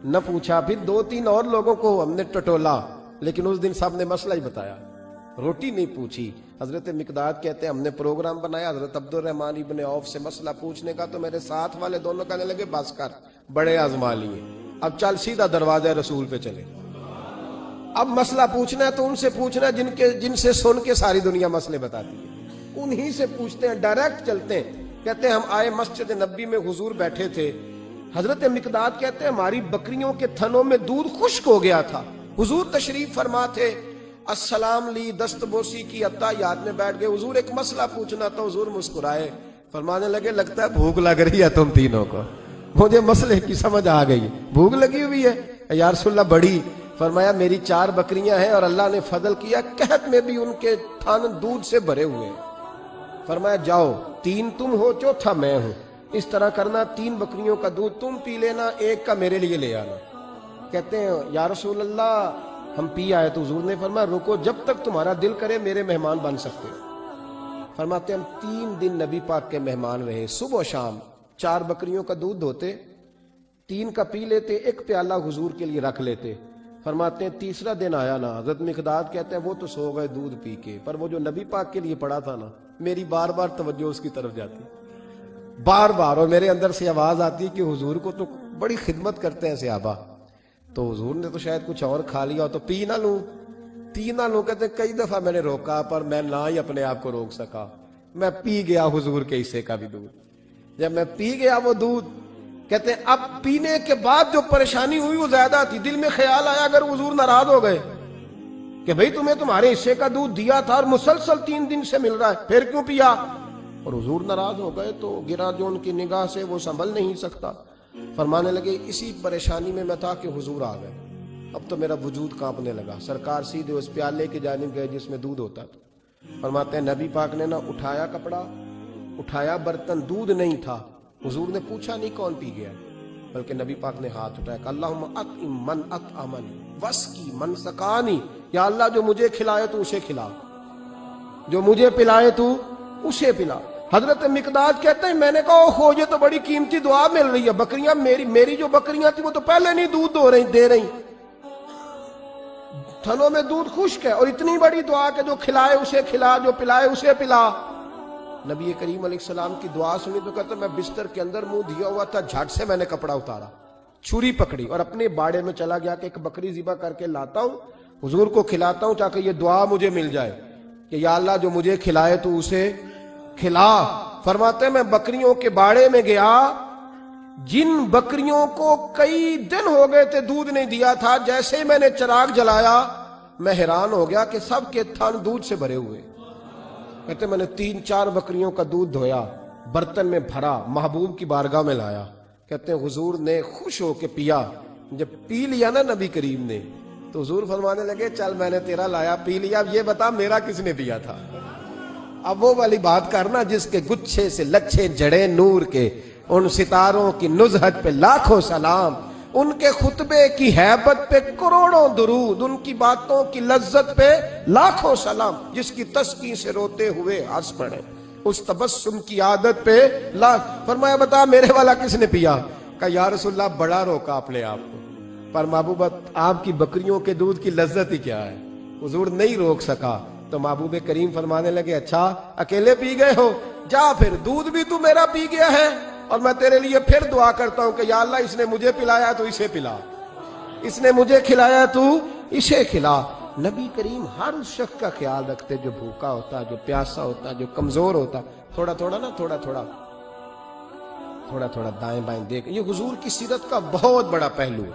نہ پوچھا. پھر 2-3 اور لوگوں کو ہم نے ٹٹولا, لیکن اس دن سب نے مسئلہ ہی بتایا, روٹی نہیں پوچھی. حضرت مقداد کہتے ہیں ہم نے پروگرام بنایا حضرت عبد الرحمن ابن عوف سے مسئلہ پوچھنے کا, تو میرے ساتھ والے دونوں کہنے لگے بس کر, بڑے آزما لیے, اب چل سیدھا دروازہ رسول پہ چلے. اب مسئلہ پوچھنا ہے تو ان سے پوچھنا ہے جن سے سن کے ساری دنیا مسئلے بتاتی ہے, انہی سے پوچھتے ہیں, ڈائریکٹ چلتے ہیں. کہتے ہیں ہم آئے مسجد نبی میں, حضور بیٹھے تھے. حضرت مقداد کہتے ہیں ہماری بکریوں کے تھنوں میں دودھ خشک ہو گیا تھا, حضور تشریف فرما تھے, السلام لی, دست بوسی کی, اتحیات میں بیٹھ گئے. حضور ایک مسئلہ پوچھنا تھا. حضور مسکرائے, فرمانے لگے لگتا ہے بھوک لگ رہی ہے تم تینوں کو, مجھے مسئلے کی سمجھ آ گئی, بھوک لگی ہوئی ہے. یا رسول اللہ بڑی. فرمایا میری 4 بکریاں ہیں اور اللہ نے فضل کیا قحط میں بھی ان کے تھن دودھ سے بھرے ہوئے ہیں. فرمایا جاؤ, 3 تم ہو, چوتھا میں ہوں, اس طرح کرنا, 3 بکریوں کا دودھ تم پی لینا, 1 کا میرے لیے لے آنا. کہتے ہیں یا رسول اللہ ہم پی آئے. تو حضور نے فرمایا رکو, جب تک تمہارا دل کرے میرے مہمان بن سکتے. فرماتے ہم 3 دن نبی پاک کے مہمان رہے, صبح و شام 4 بکریوں کا دودھ دھوتے, 3 کا پی لیتے, 1 پیالہ حضور کے لیے رکھ لیتے. فرماتے ہیں تیسرا دن آیا نا, حضرت مقداد کہتے ہیں وہ تو سو گئے دودھ پی کے, پر وہ جو نبی پاک کے لیے پڑا تھا نا, میری بار بار توجہ اس کی طرف جاتی, بار بار, اور میرے اندر سے آواز آتی کہ حضور کو تو بڑی خدمت کرتے ہیں صحابہ, تو حضور نے تو شاید کچھ اور کھا لیا تو پی نہ لوں, نہ لوں. کہتے ہیں کئی دفعہ میں نے روکا پر میں نہ ہی اپنے آپ کو روک سکا, میں پی گیا حضور کے حصے کا بھی دودھ. جب میں پی گیا وہ دودھ, کہتے ہیں اب پینے کے بعد جو پریشانی ہوئی وہ زیادہ تھی. دل میں خیال آیا اگر حضور ناراض ہو گئے کہ بھئی تمہیں تمہارے حصے کا دودھ دیا تھا اور مسلسل 3 دن سے مل رہا ہے, پھر کیوں پیا, اور حضور ناراض ہو گئے تو گرا جو ان کی نگاہ سے وہ سنبھل نہیں سکتا. فرمانے لگے اسی پریشانی میں تھا کہ حضور آ گئے, اب تو میرا وجود کانپنے لگا. سرکار سیدھے اس پیالے کی جانب گئے جس میں دودھ ہوتا تھا. فرماتے ہیں نبی پاک نے نہ اٹھایا کپڑا, اٹھایا برتن, دودھ نہیں تھا. حضور نے پوچھا نہیں کون پی گیا, بلکہ نبی پاک نے ہاتھ اٹھایا کہ اللہم اطعم من اطعمنی واسقی من سقانی, یا اللہ جو مجھے کھلائے تو اسے کھلا, جو مجھے پلائے تو اسے پلا. حضرت مقداد کہتے ہیں میں نے کہا اوہ یہ تو بڑی قیمتی دعا مل رہی ہے, بکریاں میری جو بکریاں تھی وہ تو پہلے نہیں دودھ دے رہی, تھنوں میں دودھ خشک ہے, اور اتنی بڑی دعا کہ جو کھلائے اسے کھلا, جو پلائے اسے پلا. نبی کریم علیہ السلام کی دعا سنی تو کہتا میں بستر کے اندر منہ دیا ہوا تھا, جھٹ سے میں نے کپڑا اتارا, چھری پکڑی اور اپنے باڑے میں چلا گیا کہ ایک بکری ذبح کر کے لاتا ہوں, حضور کو کھلاتا ہوں تاکہ یہ دعا مجھے مل جائے کہ یا اللہ جو مجھے کھلائے تو اسے کھلا. فرماتے ہیں میں بکریوں کے باڑے میں گیا, جن بکریوں کو کئی دن ہو گئے تھے دودھ نہیں دیا تھا, جیسے ہی میں نے چراغ جلایا میں حیران ہو گیا کہ سب کے تھن دودھ سے بھرے ہوئے. کہتے میں نے 3-4 بکریوں کا دودھ دھویا, برتن میں بھرا, محبوب کی بارگاہ میں لایا. کہتے ہیں حضور نے خوش ہو کے پیا. جب پی لیا نا نبی کریم نے, تو حضور فرمانے لگے چل میں نے تیرا لایا پی لیا, اب یہ بتا میرا کس نے پیا تھا. اب وہ والی بات کرنا جس کے گچھے سے لچھے جڑے نور کے, ان ستاروں کی نزہت پہ لاکھوں سلام, ان کے خطبے کی ہیبت پہ کروڑوں درود, ان کی باتوں کی لذت پہ لاکھوں سلام, جس کی تسکین سے روتے ہوئے ہنس پڑے, اس تبسم کی عادت پہ فرمایا بتا میرے والا کس نے پیا. کہا یا رسول اللہ بڑا روکا اپنے آپ کو, پر محبوبہ آپ کی بکریوں کے دودھ کی لذت ہی کیا ہے. حضور نہیں روک سکا تو محبوب کریم فرمانے لگے اچھا اکیلے پی گئے ہو, جا پھر دودھ بھی تو میرا پی گیا ہے, اور میں تیرے لیے پھر دعا کرتا ہوں کہ یا اللہ اس نے مجھے پلایا تو اسے پلا, اس نے مجھے کھلایا تو اسے کھلا. نبی کریم ہر اس شخص کا خیال رکھتے جو بھوکا ہوتا, جو پیاسا ہوتا, جو کمزور ہوتا. تھوڑا تھوڑا دائیں بائیں دیکھ, یہ حضور کی سیرت کا بہت بڑا پہلو ہے.